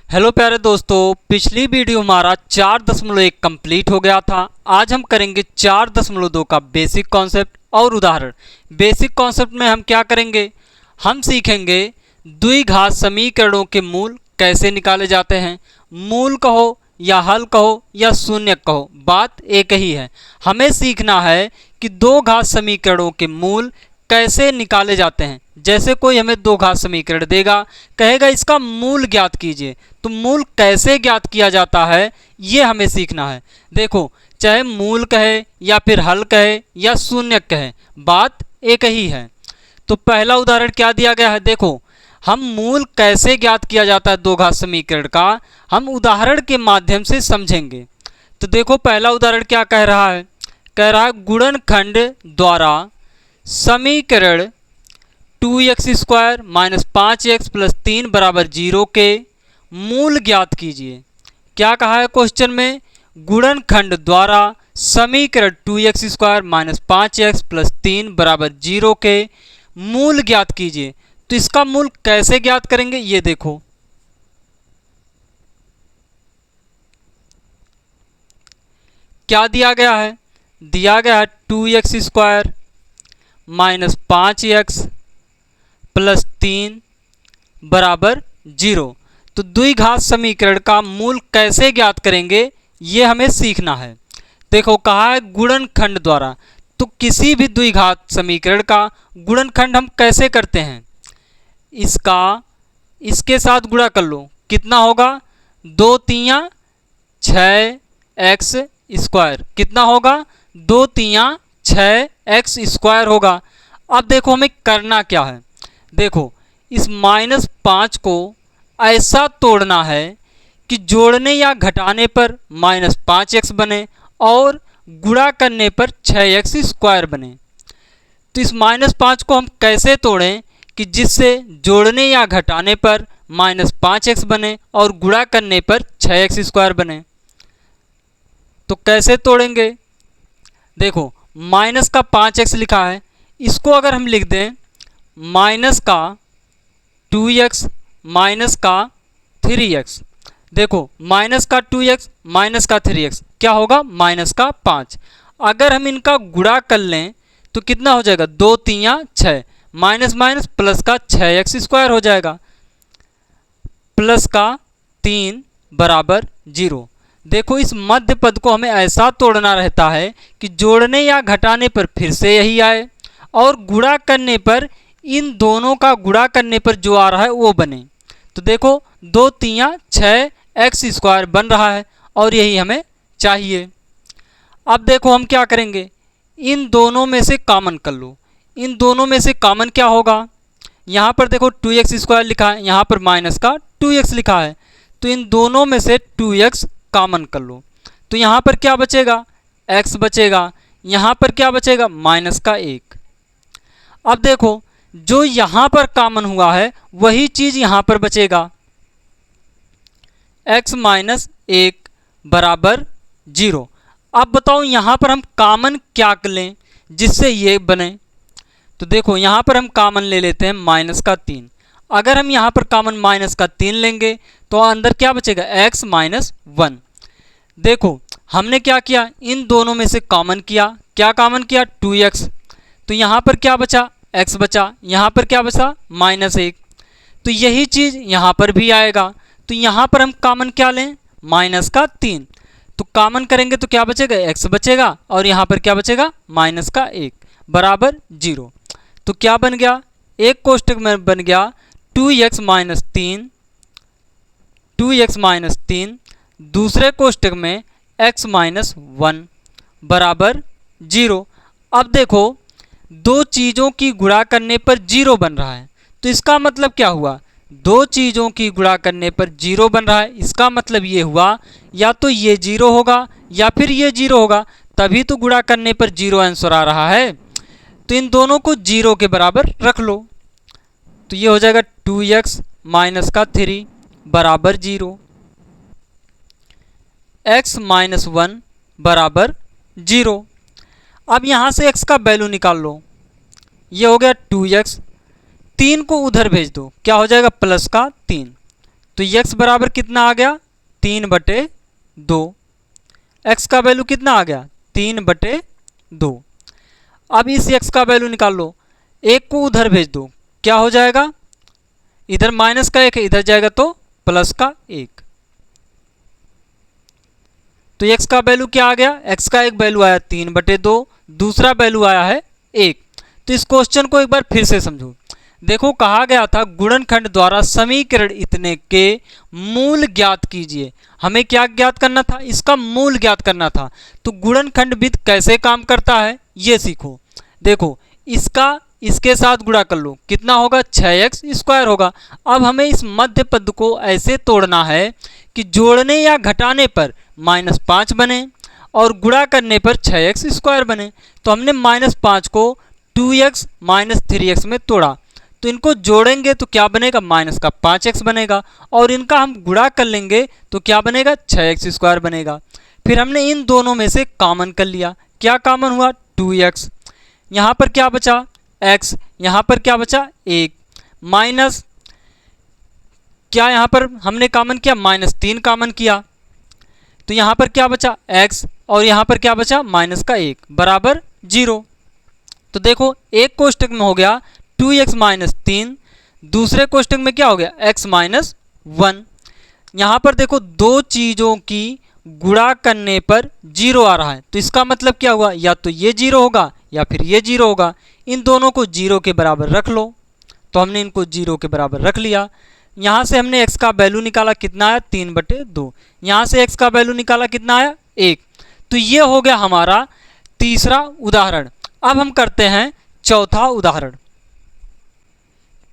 Hello प्यारे दोस्तों, पिछली वीडियो हमारा 4.1 कंप्लीट हो गया था। आज हम करेंगे 4.2 का बेसिक कॉन्सेप्ट और उदाहरण। बेसिक कॉन्सेप्ट में हम क्या करेंगे, हम सीखेंगे द्विघात समीकरणों के मूल कैसे निकाले जाते हैं। मूल कहो या हल कहो या शून्य कहो, बात एक ही है। हमें सीखना है कि दो घात समीकरणों के मूल कैसे निकाले जाते हैं। जैसे कोई हमें दो घात समीकरण देगा, कहेगा इसका मूल ज्ञात कीजिए, तो मूल कैसे ज्ञात किया जाता है ये हमें सीखना है। देखो, चाहे मूल कहे या फिर हल कहे या शून्य कहे, बात एक ही है। तो पहला उदाहरण क्या दिया गया है, देखो हम मूल कैसे ज्ञात किया जाता है दो घात समीकरण का, हम उदाहरण के माध्यम से समझेंगे। तो देखो पहला उदाहरण क्या कह रहा है, कह रहा है गुणनखंड द्वारा समीकरण 2x² माइनस 5x प्लस 3 बराबर 0 के मूल ज्ञात कीजिए। क्या कहा है क्वेश्चन में, गुणनखंड द्वारा समीकरण 2x² माइनस 5x प्लस 3 बराबर 0 के मूल ज्ञात कीजिए। तो इसका मूल कैसे ज्ञात करेंगे ये देखो। क्या दिया गया है, दिया गया है 2x² माइनस 5x प्लस 3 बराबर 0। तो द्विघात समीकरण का मूल कैसे ज्ञात करेंगे ये हमें सीखना है। देखो कहा है गुणनखंड द्वारा, तो किसी भी द्विघात समीकरण का गुणनखंड हम कैसे करते हैं, इसका इसके साथ गुणा कर लो, कितना होगा 2 तियां 6x², कितना होगा 2 तियां 6x² होगा। अब देखो हमें करना क्या है, देखो इस -5 को ऐसा तोड़ना है कि जोड़ने या घटाने पर -5x बने और गुणा करने पर 6x² बने। तो इस -5 को हम कैसे तोड़ें कि जिससे जोड़ने या घटाने पर -5x बने और गुणा करने पर 6x² बने। तो कैसे तोड़ेंगे, देखो माइनस का 5x लिखा है, इसको अगर हम लिख दें माइनस का 2x माइनस का 3x, देखो माइनस का 2x माइनस का 3x क्या होगा माइनस का 5। अगर हम इनका गुणा कर लें तो कितना हो जाएगा 2 तियां 6, माइनस माइनस प्लस का 6x² हो जाएगा, प्लस का 3 बराबर 0। देखो इस मध्य पद को हमें ऐसा तोड़ना रहता है कि जोड़ने या घटाने पर फिर से यही आए और गुणा करने पर इन दोनों का गुणा करने पर जो आ रहा है वो बने। तो देखो 2 तियां 6x² बन रहा है और यही हमें चाहिए। अब देखो हम क्या करेंगे, इन दोनों में से कॉमन कर लो। इन दोनों में से कॉमन क्या होगा, यहाँ पर देखो 2x² लिखा है, यहाँ पर माइनस का 2x लिखा है, तो इन दोनों में से 2x कॉमन कर लो। तो यहाँ पर क्या बचेगा x बचेगा, यहाँ पर क्या बचेगा माइनस का 1। अब देखो जो यहाँ पर कॉमन हुआ है वही चीज़ यहाँ पर बचेगा, x माइनस 1 बराबर 0। अब बताओ यहाँ पर हम कॉमन क्या कर लें जिससे ये बने। तो देखो यहाँ पर हम कॉमन ले लेते हैं माइनस का 3। अगर हम यहाँ पर कॉमन माइनस का 3 लेंगे तो अंदर क्या बचेगा x माइनस 1। देखो हमने क्या किया, इन दोनों में से कॉमन किया, क्या कॉमन किया 2x, तो यहाँ पर क्या बचा x बचा, यहाँ पर क्या बचा माइनस 1। तो यही चीज़ यहाँ पर भी आएगा, तो यहाँ पर हम कॉमन क्या लें माइनस का 3, तो कॉमन करेंगे तो क्या बचेगा x बचेगा और यहाँ पर क्या बचेगा माइनस का 1 बराबर 0। तो क्या बन गया, एक कोष्टक में बन गया 2x माइनस 3, दूसरे कोष्टक में x माइनस 1 बराबर 0। अब देखो दो चीज़ों की गुणा करने पर 0 बन रहा है, तो इसका मतलब क्या हुआ, दो चीज़ों की गुणा करने पर 0 बन रहा है, इसका मतलब ये हुआ या तो ये 0 होगा या फिर ये 0 होगा, तभी तो गुणा करने पर 0 आंसर आ रहा है। तो इन दोनों को 0 के बराबर रख लो, तो ये हो जाएगा 2x माइनस का 3 बराबर 0, x माइनस 1 बराबर 0। अब यहाँ से x का वैल्यू निकाल लो, ये हो गया 2x, 3 को उधर भेज दो, क्या हो जाएगा प्लस का 3, तो x बराबर कितना आ गया 3/2। x का वैल्यू कितना आ गया 3/2। अब इस x का वैल्यू निकाल लो, एक को उधर भेज दो, क्या हो जाएगा, इधर माइनस का 1 है, इधर जाएगा तो प्लस का 1। तो x का वैल्यू क्या आ गया, x का एक वैल्यू आया 3/2, दूसरा वैल्यू आया है 1। तो इस क्वेश्चन को एक बार फिर से समझो। देखो कहा गया था गुणनखंड द्वारा समीकरण इतने के मूल ज्ञात कीजिए। हमें क्या ज्ञात करना था, इसका मूल ज्ञात करना था। तो गुणनखंड विधि कैसे काम करता है ये सीखो। देखो इसका इसके साथ गुणा कर लो, कितना होगा 6x² होगा। अब हमें इस मध्य पद को ऐसे तोड़ना है कि जोड़ने या घटाने पर -5 बने और गुणा करने पर 6x² बने। तो हमने -5 को 2x - 3x में तोड़ा, तो इनको जोड़ेंगे तो क्या बनेगा, -5x बनेगा, और इनका हम गुणा कर लेंगे तो क्या बनेगा 6x² बनेगा। फिर हमने इन दोनों में से कॉमन कर लिया, क्या कॉमन हुआ 2x, यहाँ पर क्या बचा x, यहाँ पर क्या बचा 1, माइनस क्या यहाँ पर हमने कॉमन किया -3 कॉमन किया, तो यहाँ पर क्या बचा x और यहाँ पर क्या बचा -1 बराबर 0। तो देखो एक कोष्टक में हो गया 2x - 3, दूसरे कोष्टक में क्या हो गया x - 1। यहाँ पर देखो दो चीज़ों की गुणा करने पर 0 आ रहा है, तो इसका मतलब क्या हुआ, या तो ये 0 होगा या फिर ये 0 होगा। इन दोनों को 0 के बराबर रख लो, तो हमने इनको 0 के बराबर रख लिया। यहाँ से हमने x का वैल्यू निकाला, कितना आया 3/2। यहाँ से x का वैल्यू निकाला, कितना आया 1। तो ये हो गया हमारा तीसरा उदाहरण। अब हम करते हैं चौथा उदाहरण।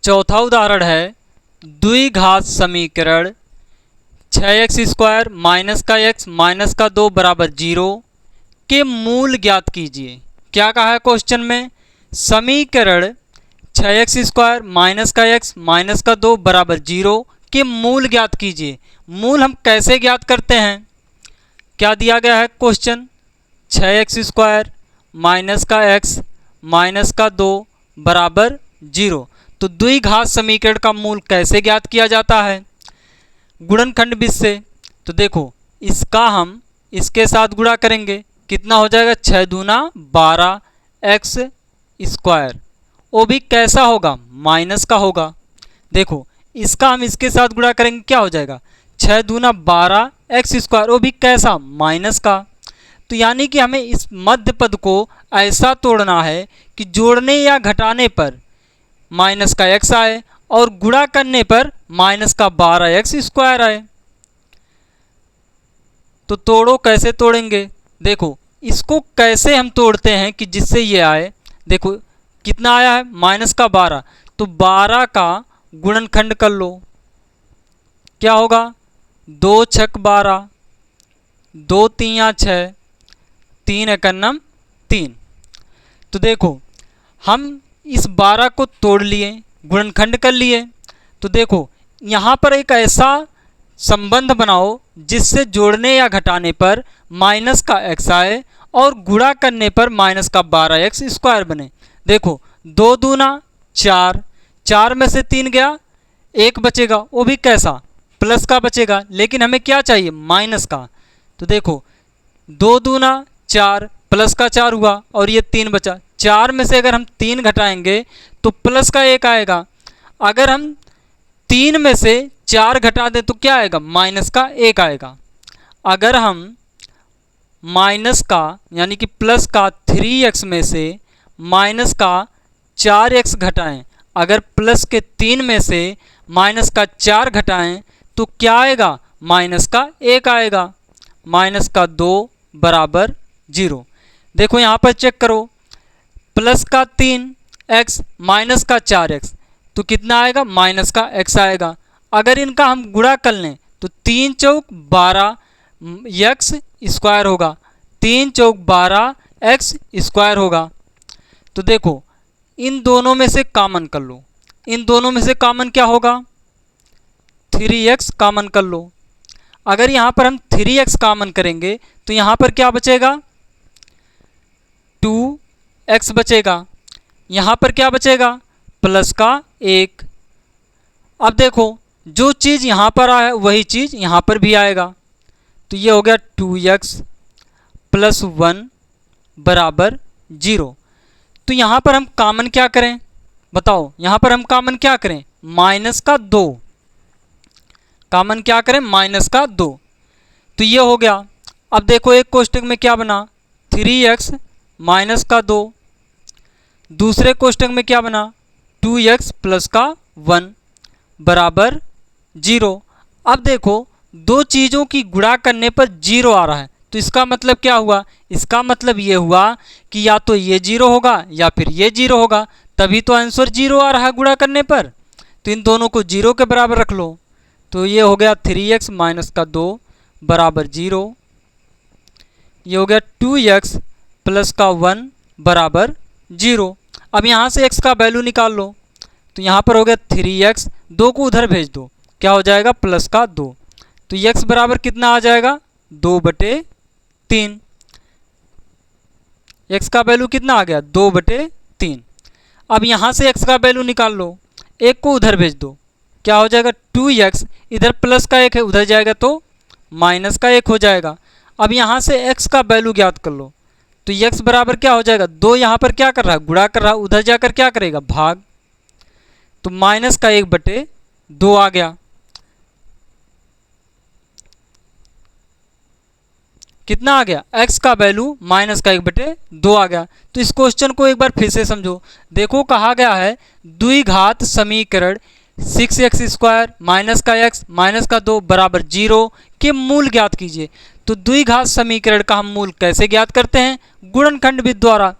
चौथा उदाहरण है द्विघात समीकरण 6x² माइनस का x माइनस का 2 बराबर 0 के मूल ज्ञात कीजिए। क्या कहा है क्वेश्चन में, समीकरण 6x² माइनस का x माइनस का 2 बराबर 0 के मूल ज्ञात कीजिए। मूल हम कैसे ज्ञात करते हैं, क्या दिया गया है क्वेश्चन, 6x² माइनस का x माइनस का 2 बराबर 0। तो द्विघात समीकरण का मूल कैसे ज्ञात किया जाता है, गुणनखंड विधि से। तो देखो इसका हम इसके साथ गुणा करेंगे, कितना हो जाएगा 6 दूना 12x², वो भी कैसा होगा माइनस का होगा। देखो इसका हम इसके साथ गुणा करेंगे, क्या हो जाएगा 6 दूना 12x², वो भी कैसा माइनस का। तो यानी कि हमें इस मध्य पद को ऐसा तोड़ना है कि जोड़ने या घटाने पर माइनस का x आए और गुणा करने पर -12x² आए। तो तोड़ो, कैसे तोड़ेंगे, देखो इसको कैसे हम तोड़ते हैं कि जिससे ये आए। देखो कितना आया है -12, तो 12 का गुणनखंड कर लो, क्या होगा 2 छक 12, 2 तियाँ 6, 3 एकन्नम 3। तो देखो हम इस 12 को तोड़ लिए, गुणनखंड कर लिए। तो देखो यहाँ पर एक ऐसा संबंध बनाओ जिससे जोड़ने या घटाने पर माइनस का x आए और गुणा करने पर -12x² बने। देखो 2 दूना 4, 4 में से 3 गया, 1 बचेगा, वो भी कैसा प्लस का बचेगा, लेकिन हमें क्या चाहिए माइनस का। तो देखो 2 दूना 4 प्लस का 4 हुआ और ये 3 बचा, 4 में से अगर हम 3 घटाएंगे तो प्लस का 1 आएगा। अगर हम 3 में से 4 घटा दें तो क्या आएगा माइनस का 1 आएगा। अगर हम माइनस का यानी कि प्लस का 3x में से माइनस का 4x घटाएं, अगर प्लस के 3 में से माइनस का 4 घटाएं तो क्या आएगा माइनस का 1 आएगा, माइनस का 2 बराबर 0। देखो यहाँ पर चेक करो, प्लस का 3x माइनस का 4x, तो कितना आएगा माइनस का x आएगा। अगर इनका हम गुणा कर लें तो 3 चौक 12x² होगा, 3 चौक 12x² होगा। तो देखो इन दोनों में से कॉमन कर लो, इन दोनों में से कॉमन क्या होगा 3x कॉमन कर लो। अगर यहाँ पर हम 3x कॉमन करेंगे तो यहाँ पर क्या बचेगा 2x बचेगा, यहाँ पर क्या बचेगा प्लस का 1। अब देखो जो चीज़ यहाँ पर आया वही चीज़ यहाँ पर भी आएगा। तो ये हो गया 2x प्लस 1 बराबर 0। तो यहाँ पर हम कॉमन क्या करें बताओ, यहाँ पर हम कॉमन क्या करें, माइनस का 2, कॉमन क्या करें, माइनस का 2। तो ये हो गया। अब देखो एक कोष्टक में क्या बना, 3x माइनस का 2, दूसरे कोष्टक में क्या बना, 2x प्लस का 1 बराबर 0। अब देखो दो चीज़ों की गुणा करने पर 0 आ रहा है, तो इसका मतलब क्या हुआ, इसका मतलब ये हुआ कि या तो ये 0 होगा या फिर ये 0 होगा, तभी तो आंसर 0 आ रहा है गुणा करने पर। तो इन दोनों को 0 के बराबर रख लो। तो ये हो गया 3x माइनस का 2 बराबर 0। ये हो गया 2x प्लस का 1 बराबर 0। अब यहाँ से x का वैल्यू निकाल लो। तो यहाँ पर हो गया 3x, 2 को उधर भेज दो, क्या हो जाएगा, प्लस का 2। तो x बराबर कितना आ जाएगा, 2/3। x का वैल्यू कितना आ गया, 2/3। अब यहाँ से x का वैल्यू निकाल लो, 1 को उधर भेज दो, क्या हो जाएगा, 2x, इधर प्लस का 1 है उधर जाएगा तो माइनस का 1 हो जाएगा। अब यहाँ से x का वैल्यू ज्ञात कर लो। तो x बराबर क्या हो जाएगा, 2 यहाँ पर क्या कर रहा है, गुणा कर रहा है, उधर जाकर क्या करेगा, भाग। तो माइनस का 1/2 आ गया। कितना आ गया, x का वैल्यू माइनस का 1/2 आ गया। तो इस क्वेश्चन को एक बार फिर से समझो। देखो कहा गया है द्विघात समीकरण 6x² माइनस का x माइनस का 2 बराबर 0 के मूल ज्ञात कीजिए। तो द्विघात समीकरण का हम मूल कैसे ज्ञात करते हैं, गुणनखंड द्वारा।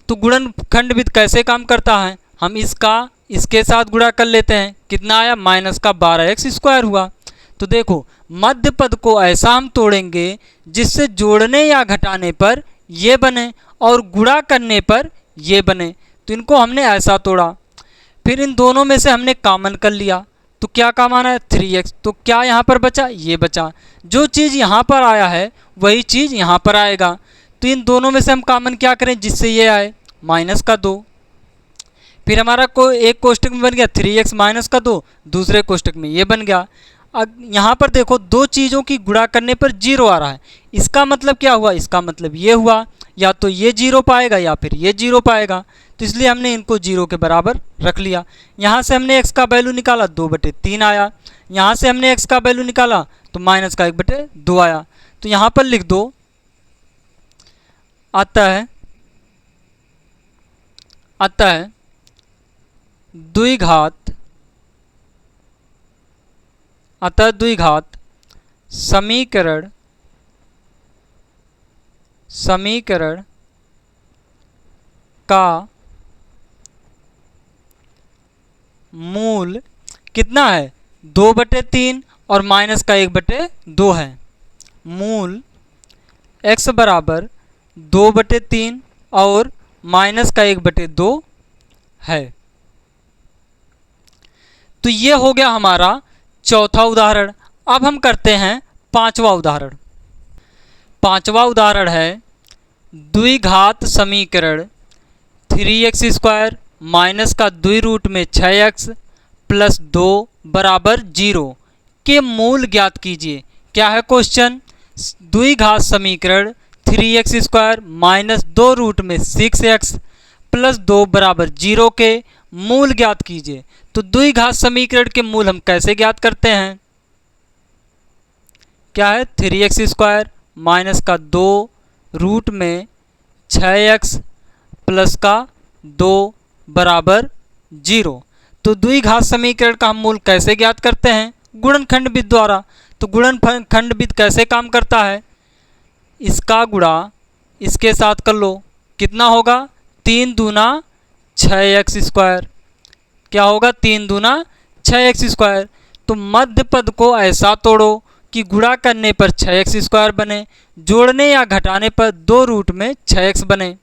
तो गुणनखंड कैसे काम करता है, हम इसका इसके साथ गुणा कर लेते हैं, कितना आया, माइनस का 12x² हुआ। तो देखो मध्य पद को ऐसा हम तोड़ेंगे जिससे जोड़ने या घटाने पर ये बने और गुणा करने पर ये बने। तो इनको हमने ऐसा तोड़ा, फिर इन दोनों में से हमने कॉमन कर लिया। तो क्या कॉमन है, 3x। तो क्या यहाँ पर बचा, ये बचा। जो चीज़ यहाँ पर आया है वही चीज़ यहाँ पर आएगा। तो इन दोनों में से हम कॉमन क्या करें जिससे ये आए, माइनस का 2। फिर हमारा एक कोष्टक में बन गया 3x माइनस का 2, दूसरे कोष्टक में ये बन गया। अब यहाँ पर देखो दो चीज़ों की गुणा करने पर 0 आ रहा है, इसका मतलब क्या हुआ, इसका मतलब ये हुआ, या तो ये 0 पाएगा या फिर ये 0 पाएगा। तो इसलिए हमने इनको 0 के बराबर रख लिया। यहाँ से हमने x का वैल्यू निकाला, 2/3 आया। यहाँ से हमने x का वैल्यू निकाला तो माइनस का 1/2 आया। तो यहाँ पर लिख दो, आता है द्विघात, अतः द्विघात समीकरण का मूल कितना है, 2/3 और माइनस का 1/2 है। मूल x बराबर 2/3 और माइनस का 1/2 है। तो ये हो गया हमारा चौथा उदाहरण। अब हम करते हैं पांचवा उदाहरण। पांचवा उदाहरण है द्विघात समीकरण 3x² माइनस का 2 रूट में 6x प्लस 2 बराबर 0 के मूल ज्ञात कीजिए। क्या है क्वेश्चन, द्विघात समीकरण 3x² माइनस 2 रूट में 6x प्लस 2 बराबर 0 के मूल ज्ञात कीजिए। तो द्विघात समीकरण के मूल हम कैसे ज्ञात करते हैं, क्या है, 3x² माइनस का 2 रूट में 6x प्लस का 2 बराबर 0। तो द्विघात समीकरण का हम मूल कैसे ज्ञात करते हैं, गुणनखंड विधि द्वारा। तो गुणनखंड विधि कैसे काम करता है, इसका गुणा इसके साथ कर लो, कितना होगा, 3 दूना 6x²। क्या होगा, 3 दूना 6x²। तो मध्य पद को ऐसा तोड़ो कि गुणा करने पर 6x² बने, जोड़ने या घटाने पर 2 रूट में 6x बने।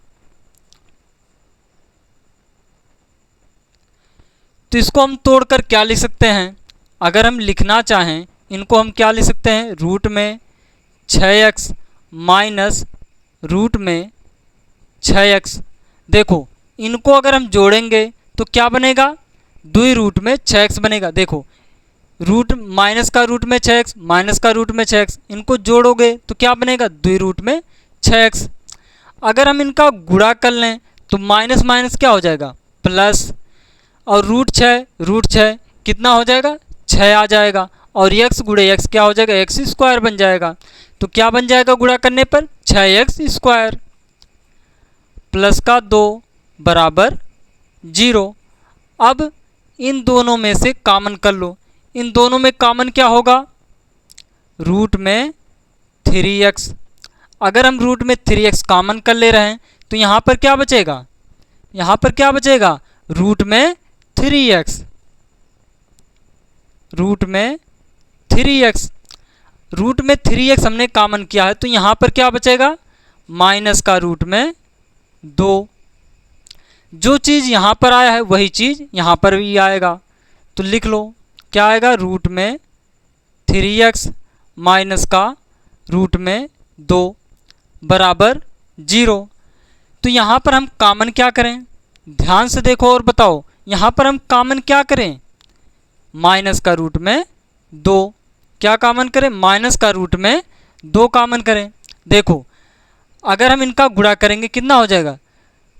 तो इसको हम तोड़कर क्या लिख सकते हैं, अगर हम लिखना चाहें इनको हम क्या लिख सकते हैं, रूट में 6x माइनस रूट में 6x। देखो इनको अगर हम जोड़ेंगे तो क्या बनेगा, 2 रूट में 6x बनेगा। देखो रूट माइनस का रूट में 6x, माइनस का रूट में 6x, इनको जोड़ोगे तो क्या बनेगा, 2 रूट में 6x। अगर हम इनका गुणा कर लें तो माइनस माइनस क्या हो जाएगा, प्लस, और रूट 6 कितना हो जाएगा, 6 आ जाएगा, और x गुणे x क्या हो जाएगा, एक्स स्क्वायर बन जाएगा। तो क्या बन जाएगा गुणा करने पर, 6x स्क्वायर प्लस का 2 बराबर 0। अब इन दोनों में से कॉमन कर लो, इन दोनों में कॉमन क्या होगा, रूट में 3x। अगर हम रूट में 3x कॉमन कर ले रहे हैं तो यहाँ पर क्या बचेगा, यहाँ पर क्या बचेगा, रूट में 3x, रूट में 3x, रूट में 3x हमने कॉमन किया है तो यहाँ पर क्या बचेगा, माइनस का रूट में 2। जो चीज़ यहाँ पर आया है वही चीज़ यहाँ पर भी आएगा, तो लिख लो क्या आएगा, रूट में 3x माइनस का रूट में 2 बराबर 0। तो यहाँ पर हम कॉमन क्या करें, ध्यान से देखो और बताओ, यहाँ पर हम कॉमन क्या करें, माइनस का रूट में 2, क्या कॉमन करें, माइनस का रूट में 2 कॉमन करें। देखो अगर हम इनका गुणा करेंगे कितना हो जाएगा,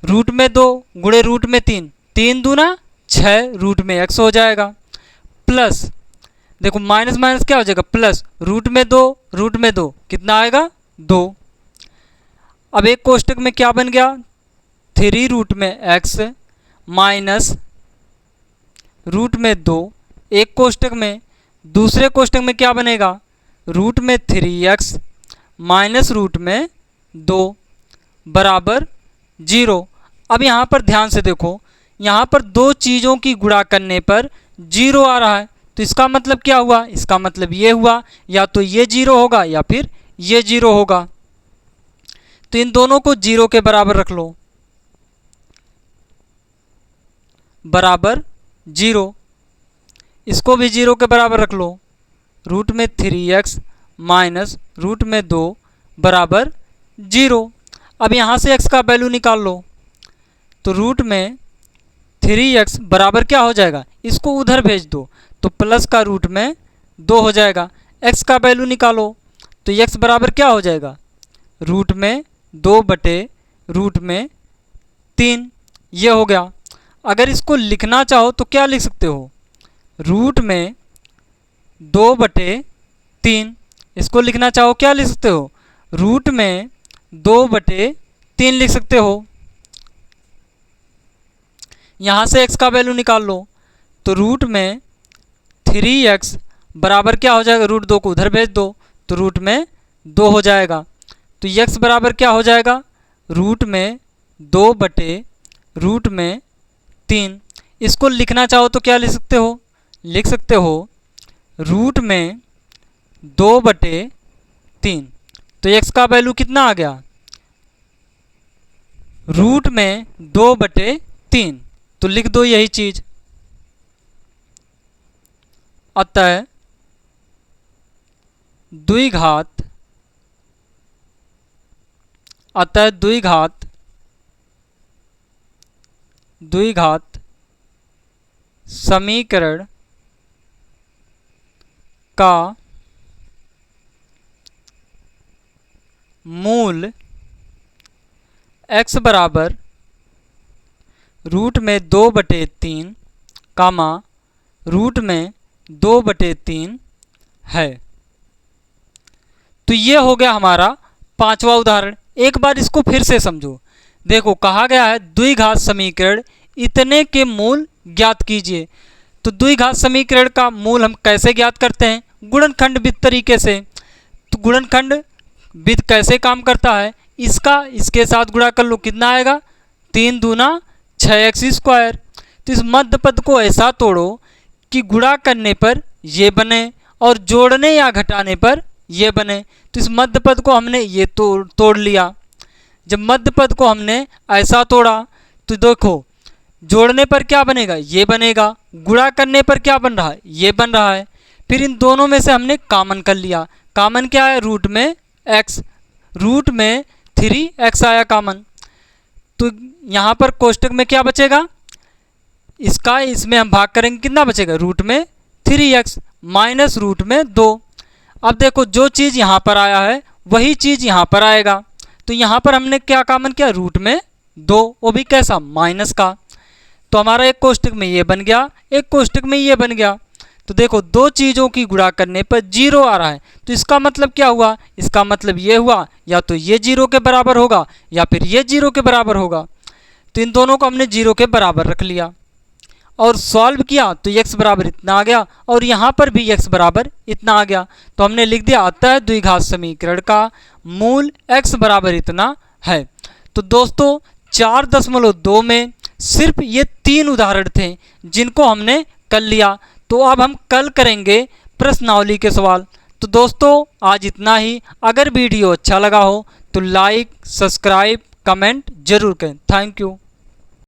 रूट में 2 गुणे रूट में 3, 3 दूना 6 रूट में x हो जाएगा, प्लस देखो माइनस माइनस क्या हो जाएगा, प्लस रूट में 2 कितना आएगा, 2। अब एक कोष्टक में क्या बन गया, 3 रूट में x माइनस रूट में 2, एक कोष्टक में, दूसरे कोष्टक में क्या बनेगा, रूट में 3x माइनस रूट में 2 बराबर 0। अब यहाँ पर ध्यान से देखो, यहाँ पर दो चीज़ों की गुणा करने पर 0 आ रहा है, तो इसका मतलब क्या हुआ, इसका मतलब ये हुआ, या तो ये 0 होगा या फिर ये 0 होगा। तो इन दोनों को 0 के बराबर रख लो, बराबर 0, इसको भी 0 के बराबर रख लो, रूट में 3x माइनस रूट में 2 बराबर 0। अब यहाँ से x का वैल्यू निकाल लो, तो रूट में 3x बराबर क्या हो जाएगा, इसको उधर भेज दो तो प्लस का रूट में 2 हो जाएगा। x का वैल्यू निकालो तो x बराबर क्या हो जाएगा, रूट में 2 बटे रूट में 3, ये हो गया। अगर इसको लिखना चाहो तो क्या लिख सकते हो, रूट में 2 बटे 3, इसको लिखना चाहो क्या लिख सकते हो, रूट में 2 बटे 3 लिख सकते हो। यहाँ से x का वैल्यू निकाल लो तो रूट में 3x बराबर क्या हो जाएगा, रूट 2 को उधर भेज दो तो रूट में 2 हो जाएगा। तो x बराबर क्या हो जाएगा, रूट में 2 बटे रूट में 3। इसको लिखना चाहो तो क्या लिख सकते हो, लिख सकते हो रूट में 2 बटे 3। तो x का वैल्यू कितना आ गया, रूट में 2 बटे 3, तो लिख दो यही चीज। अतः द्विघात समीकरण का मूल x बराबर रूट में 2 बटे 3 कामा रूट में 2 बटे 3 है। तो ये हो गया हमारा पांचवा उदाहरण। एक बार इसको फिर से समझो। देखो कहा गया है द्विघात समीकरण इतने के मूल ज्ञात कीजिए। तो द्विघात समीकरण का मूल हम कैसे ज्ञात करते हैं, गुणनखंड विधि तरीके से। तो गुणनखंड विधि कैसे काम करता है, इसका इसके साथ गुणा कर लो, कितना आएगा, 3 दूना 6x स्क्वायर। तो इस मध्य पद को ऐसा तोड़ो कि गुणा करने पर ये बने और जोड़ने या घटाने पर ये बने। तो इस मध्य पद को हमने ये तोड़ लिया। जब मध्य पद को हमने ऐसा तोड़ा तो देखो जोड़ने पर क्या बनेगा, ये बनेगा, गुणा करने पर क्या बन रहा है, ये बन रहा है। फिर इन दोनों में से हमने कॉमन कर लिया। कॉमन क्या है, रूट में x, रूट में 3x आया कॉमन। तो यहाँ पर कोष्टक में क्या बचेगा, इसका इसमें हम भाग करेंगे, कितना बचेगा, रूट में 3x माइनस रूट में 2। अब देखो जो चीज़ यहाँ पर आया है वही चीज़ यहाँ पर आएगा, तो यहाँ पर हमने क्या कॉमन किया, रूट में 2, वो भी कैसा, माइनस का। तो हमारा एक कोष्टक में ये बन गया, एक कोष्टक में ये बन गया। तो देखो दो चीज़ों की गुणा करने पर 0 आ रहा है, तो इसका मतलब क्या हुआ, इसका मतलब ये हुआ या तो ये 0 के बराबर होगा या फिर ये 0 के बराबर होगा। तो इन दोनों को हमने 0 के बराबर रख लिया और सॉल्व किया तो x बराबर इतना आ गया और यहाँ पर भी x बराबर इतना आ गया। तो हमने लिख दिया अतः द्विघात समीकरण का मूल x बराबर इतना है। तो दोस्तों 4.2 में सिर्फ ये 3 उदाहरण थे जिनको हमने कर लिया। तो अब हम कल करेंगे प्रश्नावली के सवाल। तो दोस्तों आज इतना ही। अगर वीडियो अच्छा लगा हो तो लाइक, सब्सक्राइब, कमेंट जरूर करें। Thank you.